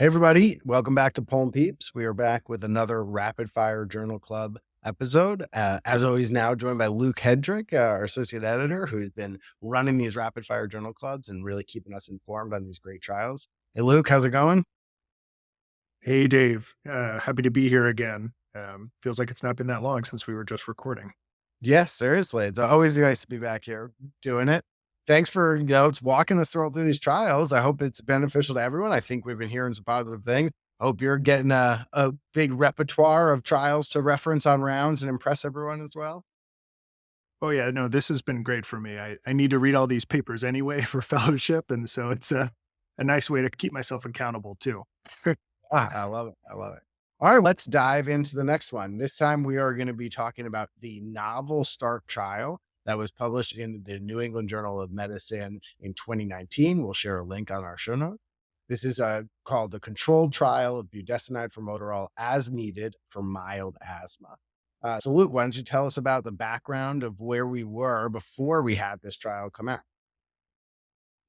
Hey, everybody. Welcome back to Poem Peeps. We are back with another Rapid Fire Journal Club episode. As always, now joined by Luke Hedrick, our associate editor, who's been running these Rapid Fire Journal Clubs and really keeping us informed on these great trials. Hey, Luke, how's it going? Hey, Dave. Happy to be here again. Feels like it's not been that long since we were just recording. Yes, seriously. It's always nice to be back here doing it. Thanks for just walking us through these trials. I hope it's beneficial to everyone. I think we've been hearing some positive things. Hope you're getting a big repertoire of trials to reference on rounds and impress everyone as well. Oh, yeah. No, this has been great for me. I need to read all these papers anyway for fellowship. And so it's a nice way to keep myself accountable, too. I love it. I love it. All right, let's dive into the next one. This time we are going to be talking about the novel Stark trial that was published in the New England Journal of Medicine in 2019. We'll share a link on our show notes. This is called the controlled trial of budesonide formoterol as needed for mild asthma. So, Luke, why don't you tell us about the background of where we were before we had this trial come out?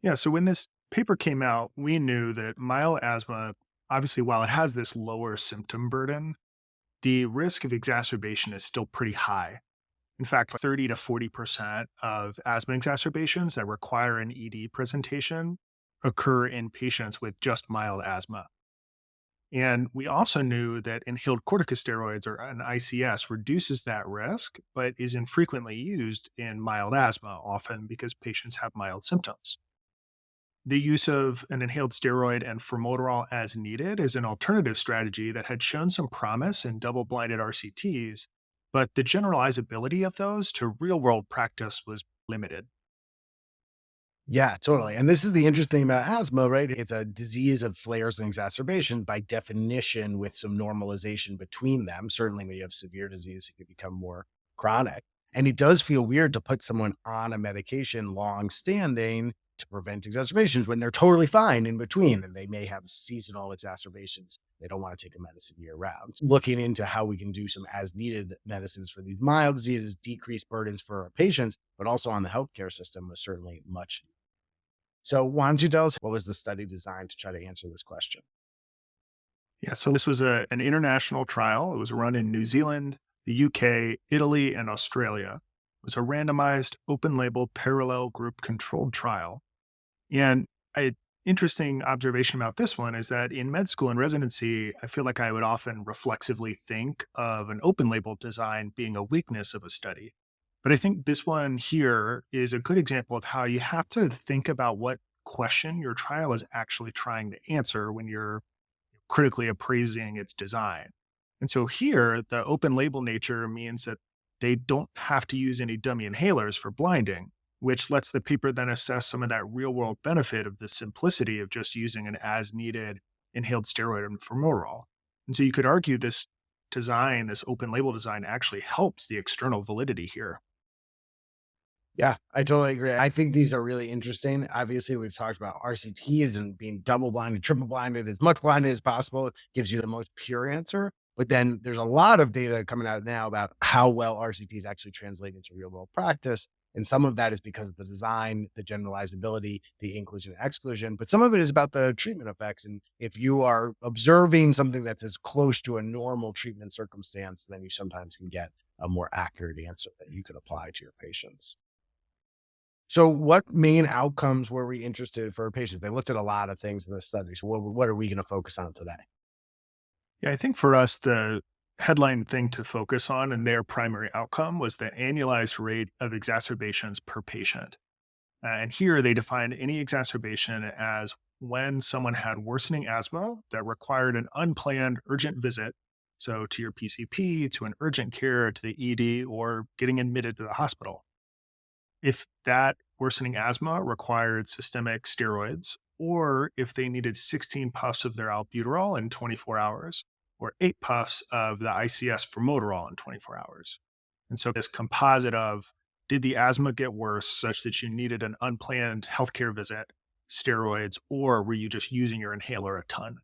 Yeah. So when this paper came out, we knew that mild asthma, obviously, while it has this lower symptom burden, the risk of exacerbation is still pretty high. In fact, 30 to 40% of asthma exacerbations that require an ED presentation occur in patients with just mild asthma. And we also knew that inhaled corticosteroids or an ICS reduces that risk, but is infrequently used in mild asthma, often because patients have mild symptoms. The use of an inhaled steroid and formoterol as needed is an alternative strategy that had shown some promise in double blinded RCTs, but the generalizability of those to real world practice was limited. Yeah, totally. And this is the interesting thing about asthma, right? It's a disease of flares and exacerbation by definition, with some normalization between them. Certainly, when you have severe disease, it can become more chronic. And it does feel weird to put someone on a medication long standing to prevent exacerbations when they're totally fine in between and they may have seasonal exacerbations. They don't want to take a medicine year round. Looking into how we can do some as needed medicines for these mild diseases, decrease burdens for our patients, but also on the healthcare system was certainly much. So why don't you tell us what was the study designed to try to answer this question? Yeah, so this was an international trial. It was run in New Zealand, the UK, Italy, and Australia. It was a randomized, open label, parallel group controlled trial. And a interesting observation about this one is that in med school and residency, I feel like I would often reflexively think of an open label design being a weakness of a study. But I think this one here is a good example of how you have to think about what question your trial is actually trying to answer when you're critically appraising its design. And so here, the open label nature means that they don't have to use any dummy inhalers for blinding, which lets the paper then assess some of that real world benefit of the simplicity of just using an as needed inhaled steroid and formoterol. And so you could argue this design, this open label design, actually helps the external validity here. Yeah, I totally agree. I think these are really interesting. Obviously, we've talked about RCTs and being double blinded, triple blinded, as much blinded as possible. It gives you the most pure answer. But then there's a lot of data coming out now about how well RCTs actually translate into real world practice. And some of that is because of the design, the generalizability, the inclusion and exclusion. But some of it is about the treatment effects. And if you are observing something that's as close to a normal treatment circumstance, then you sometimes can get a more accurate answer that you can apply to your patients. So what main outcomes were we interested for patients? They looked at a lot of things in the study. So what are we going to focus on today? Yeah, I think for us, the headline thing to focus on and their primary outcome was the annualized rate of exacerbations per patient. And here they defined any exacerbation as when someone had worsening asthma that required an unplanned urgent visit. So to your PCP, to an urgent care, to the ED, or getting admitted to the hospital. If that worsening asthma required systemic steroids, or if they needed 16 puffs of their albuterol in 24 hours, or 8 puffs of the ICS formoterol in 24 hours. And so this composite of did the asthma get worse such that you needed an unplanned healthcare visit, steroids, or were you just using your inhaler a ton?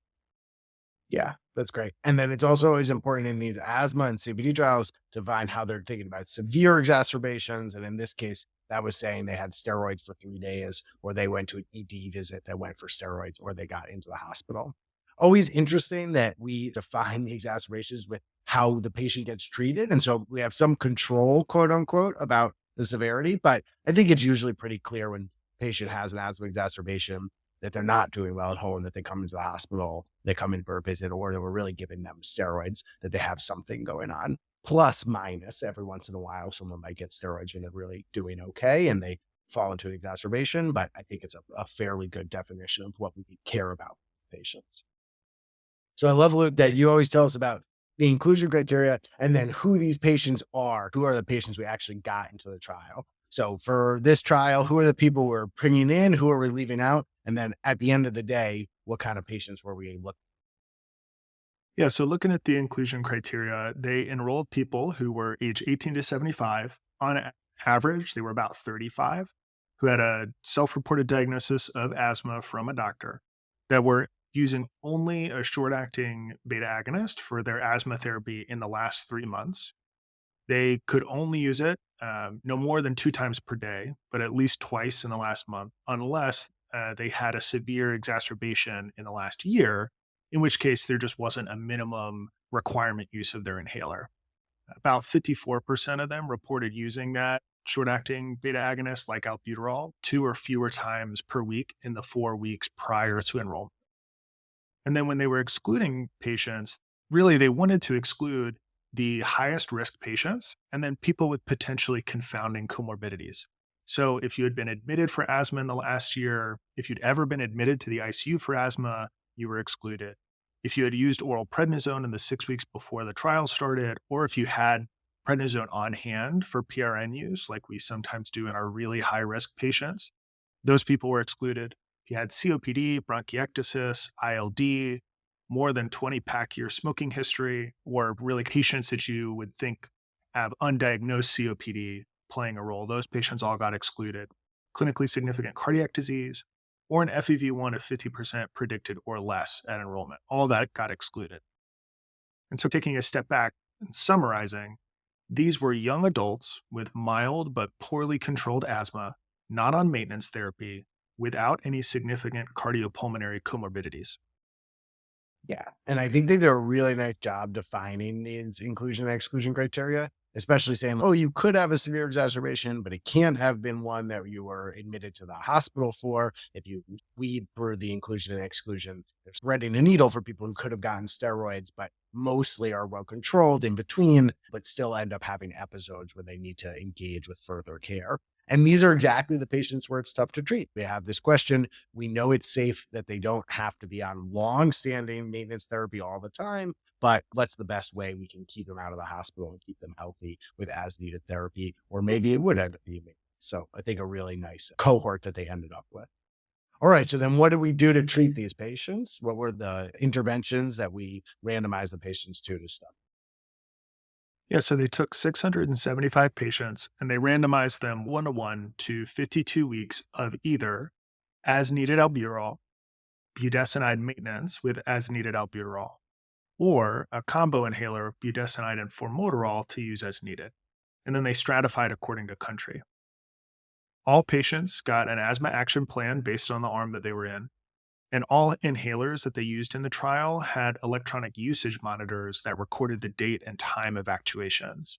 Yeah, that's great. And then it's also always important in these asthma and CBD trials to find how they're thinking about severe exacerbations. And in this case, that was saying they had steroids for 3 days, or they went to an ED visit that went for steroids, or they got into the hospital. always interesting that we define the exacerbations with how the patient gets treated. And so we have some control, quote unquote, about the severity. But I think it's usually pretty clear when patient has an asthma exacerbation that they're not doing well at home, that they come into the hospital, they come in for a visit, or that we're really giving them steroids, that they have something going on. Plus, minus, every once in a while, someone might get steroids when they're really doing okay and they fall into an exacerbation. But I think it's a fairly good definition of what we care about with patients. So I love, Luke, that you always tell us about the inclusion criteria and then who these patients are. Who are the patients we actually got into the trial? So for this trial, who are the people we're bringing in? Who are we leaving out? And then at the end of the day, what kind of patients were we looking? Yeah, so looking at the inclusion criteria, they enrolled people who were age 18 to 75. On average, they were about 35, who had a self reported diagnosis of asthma from a doctor, that were using only a short acting beta agonist for their asthma therapy in the last 3 months. They could only use it no more than 2 times per day, but at least twice in the last month, unless they had a severe exacerbation in the last year, in which case there just wasn't a minimum requirement use of their inhaler. About 54% of them reported using that short acting beta agonist like albuterol 2 or fewer times per week in the 4 weeks prior to enrollment. And then when they were excluding patients, really they wanted to exclude the highest risk patients and then people with potentially confounding comorbidities. So if you had been admitted for asthma in the last year, if you'd ever been admitted to the ICU for asthma, you were excluded. If you had used oral prednisone in the 6 weeks before the trial started, or if you had prednisone on hand for PRN use, like we sometimes do in our really high risk patients, those people were excluded. If you had COPD, bronchiectasis, ILD, more than 20 pack year smoking history, or really patients that you would think have undiagnosed COPD playing a role, those patients all got excluded. Clinically significant cardiac disease, or an FEV1 of 50% predicted or less at enrollment, all that got excluded. And so, taking a step back and summarizing, these were young adults with mild but poorly controlled asthma, not on maintenance therapy, without any significant cardiopulmonary comorbidities. Yeah, and I think they did a really nice job defining these inclusion and exclusion criteria, especially saying, "Oh, you could have a severe exacerbation, but it can't have been one that you were admitted to the hospital for. If you weed through the inclusion and exclusion, they're threading a needle for people who could have gotten steroids, but mostly are well controlled in between, but still end up having episodes where they need to engage with further care." And these are exactly the patients where it's tough to treat. They have this question. We know it's safe that they don't have to be on long-standing maintenance therapy all the time, but what's the best way we can keep them out of the hospital and keep them healthy with as-needed therapy? Or maybe it would end up being maintenance. So I think a really nice cohort that they ended up with. All right. So then what did we do to treat these patients? What were the interventions that we randomized the patients to study? Yeah, so they took 675 patients and they randomized them 1 to 1 to 52 weeks of either as needed albuterol, budesonide maintenance with as needed albuterol, or a combo inhaler of budesonide and formoterol to use as needed. And then they stratified according to country. All patients got an asthma action plan based on the arm that they were in. And all inhalers that they used in the trial had electronic usage monitors that recorded the date and time of actuations.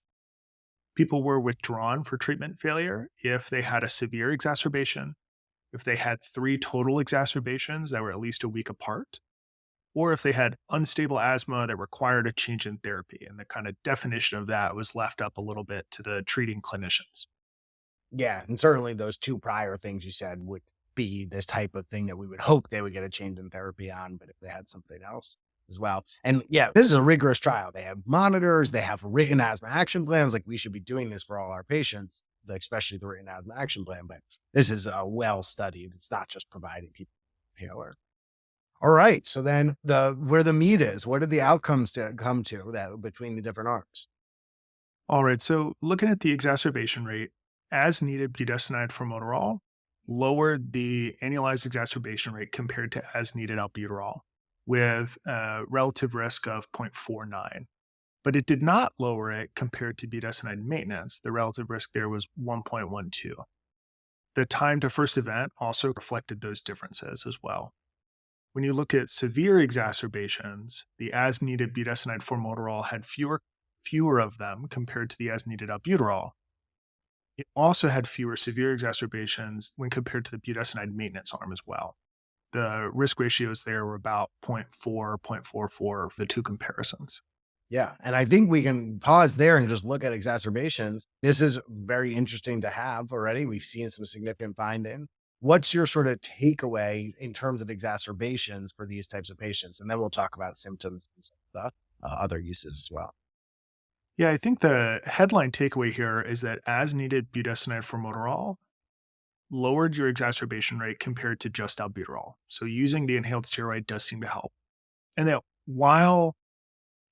People were withdrawn for treatment failure if they had a severe exacerbation, if they had 3 total exacerbations that were at least a week apart, or if they had unstable asthma that required a change in therapy. And the kind of definition of that was left up a little bit to the treating clinicians. Yeah, and certainly those 2 prior things you said would be this type of thing that we would hope they would get a change in therapy on, but if they had something else as well. And yeah, this is a rigorous trial. They have monitors, they have written asthma action plans. Like we should be doing this for all our patients, like, especially the written asthma action plan. But this is well studied. It's not just providing people inhaler. All right. So then the where the meat is, what are the outcomes to come to that between the different arms? All right, so looking at the exacerbation rate, as needed budesonide formoterol lowered the annualized exacerbation rate compared to as needed albuterol with a relative risk of 0.49. But it did not lower it compared to budesonide maintenance. The relative risk there was 1.12. The time to first event also reflected those differences as well. When you look at severe exacerbations, the as-needed budesonide formoterol had fewer of them compared to the as-needed albuterol. It also had fewer severe exacerbations when compared to the budesonide maintenance arm as well. The risk ratios there were about zero point 0.4, zero point 0.44 for the two comparisons. Yeah, and I think we can pause there and just look at exacerbations. This is very interesting to have already. We've seen some significant findings. What's your sort of takeaway in terms of exacerbations for these types of patients? And then we'll talk about symptoms and some of the other uses as well. Yeah, I think the headline takeaway here is that as needed budesonide formoterol lowered your exacerbation rate compared to just albuterol. So using the inhaled steroid does seem to help. And that while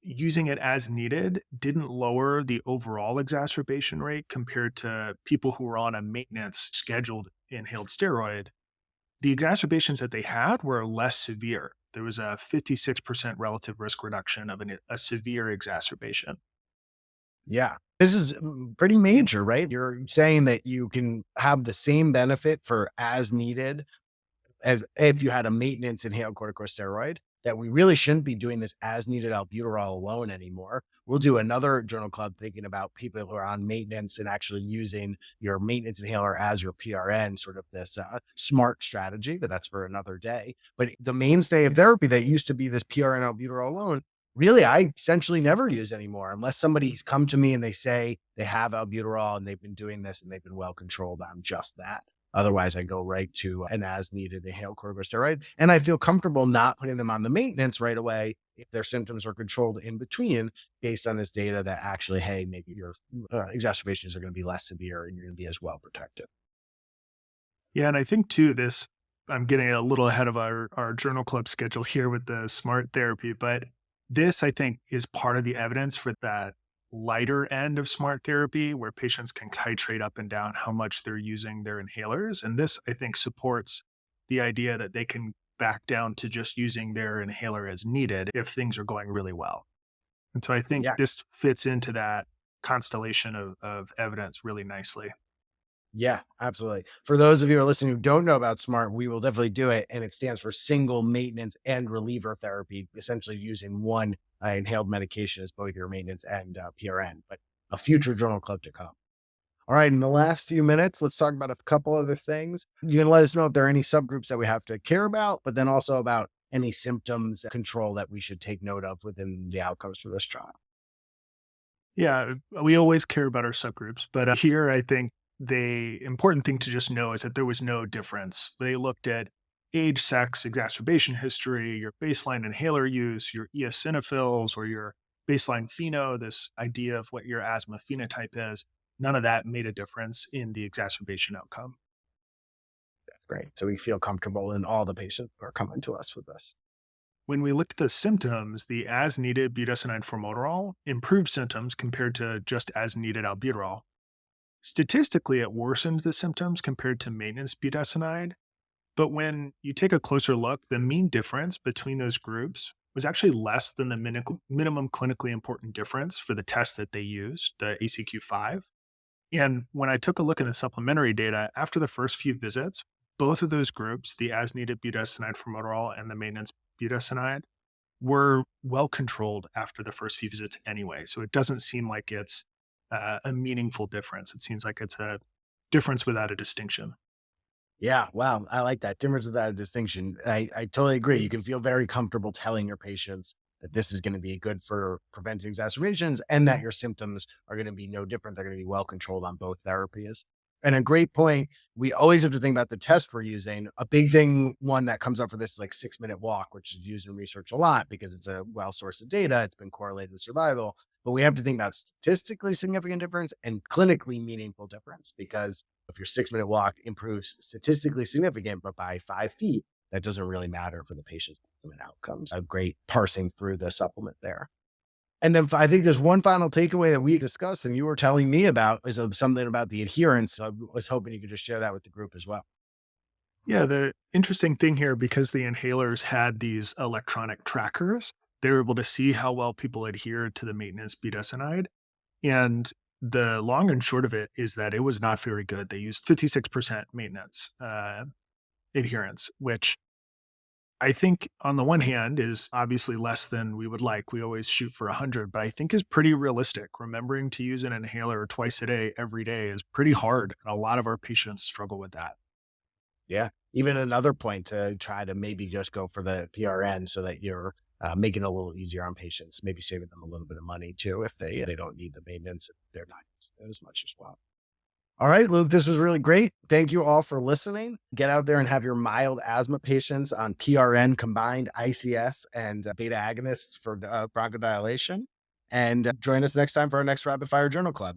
using it as needed didn't lower the overall exacerbation rate compared to people who were on a maintenance scheduled inhaled steroid, the exacerbations that they had were less severe. There was a 56% relative risk reduction of a severe exacerbation. Yeah. This is pretty major, right? You're saying that you can have the same benefit for as needed as if you had a maintenance inhaled corticosteroid, that we really shouldn't be doing this as needed albuterol alone anymore. We'll do another journal club thinking about people who are on maintenance and actually using your maintenance inhaler as your PRN, sort of this smart strategy, but that's for another day. But the mainstay of therapy that used to be this PRN albuterol alone, really, I essentially never use anymore unless somebody's come to me and they say they have albuterol and they've been doing this and they've been well controlled on just that. Otherwise, I go right to an as needed inhaled corticosteroid. And I feel comfortable not putting them on the maintenance right away if their symptoms are controlled in between based on this data that actually, hey, maybe your exacerbations are going to be less severe and you're going to be as well protected. Yeah, and I think too, I'm getting a little ahead of our journal club schedule here with the smart therapy, but this I think is part of the evidence for that lighter end of smart therapy where patients can titrate up and down how much they're using their inhalers. And this I think supports the idea that they can back down to just using their inhaler as needed if things are going really well. And so I think Yeah. this fits into that constellation of evidence really nicely. Yeah, absolutely. For those of you who are listening who don't know about SMART, we will definitely do it. And it stands for single maintenance and reliever therapy, essentially using one inhaled medication as both your maintenance and PRN, but a future journal club to come. All right. In the last few minutes, let's talk about a couple other things. You can let us know if there are any subgroups that we have to care about, but then also about any symptoms control that we should take note of within the outcomes for this trial. Yeah, we always care about our subgroups, but here I think the important thing to just know is that there was no difference. They looked at age, sex, exacerbation history, your baseline inhaler use, your eosinophils, or your baseline pheno, this idea of what your asthma phenotype is. None of that made a difference in the exacerbation outcome. That's great. So we feel comfortable in all the patients who are coming to us with this. When we looked at the symptoms, the as needed budesonide formoterol improved symptoms compared to just as needed albuterol. Statistically, it worsened the symptoms compared to maintenance budesonide. But when you take a closer look, the mean difference between those groups was actually less than the minimum clinically important difference for the test that they used, the ACQ-5. And when I took a look at the supplementary data after the first few visits, both of those groups, the as needed budesonide formoterol and the maintenance budesonide, were well controlled after the first few visits anyway. So it doesn't seem like it's a meaningful difference. It seems like it's a difference without a distinction. Yeah, wow, I like that. Difference without a distinction. I totally agree. You can feel very comfortable telling your patients that this is going to be good for preventing exacerbations and that your symptoms are going to be no different. They're going to be well controlled on both therapies. And a great point. We always have to think about the test we're using. A big thing, one that comes up for this is like 6 minute walk, which is used in research a lot because it's a well source of data. It's been correlated with survival. But we have to think about statistically significant difference and clinically meaningful difference because if your 6 minute walk improves statistically significant, but by 5 feet, that doesn't really matter for the patient's ultimate outcomes. A great parsing through the supplement there. And then I think there's one final takeaway that we discussed and you were telling me about is something about the adherence. I was hoping you could just share that with the group as well. Yeah, the interesting thing here, because the inhalers had these electronic trackers, they were able to see how well people adhered to the maintenance budesonide. And the long and short of it is that it was not very good. They used 56% maintenance adherence, which I think on the one hand is obviously less than we would like. We always shoot for 100, but I think is pretty realistic. Remembering to use an inhaler twice a day, every day is pretty hard. And a lot of our patients struggle with that. Yeah. Even another point to try to maybe just go for the PRN so that you're making it a little easier on patients, maybe saving them a little bit of money too if they don't need the maintenance, if they're not using it as much as well. All right, Luke, this was really great. Thank you all for listening. Get out there and have your mild asthma patients on PRN combined ICS and beta agonists for bronchodilation. And join us next time for our next Rapid Fire Journal Club.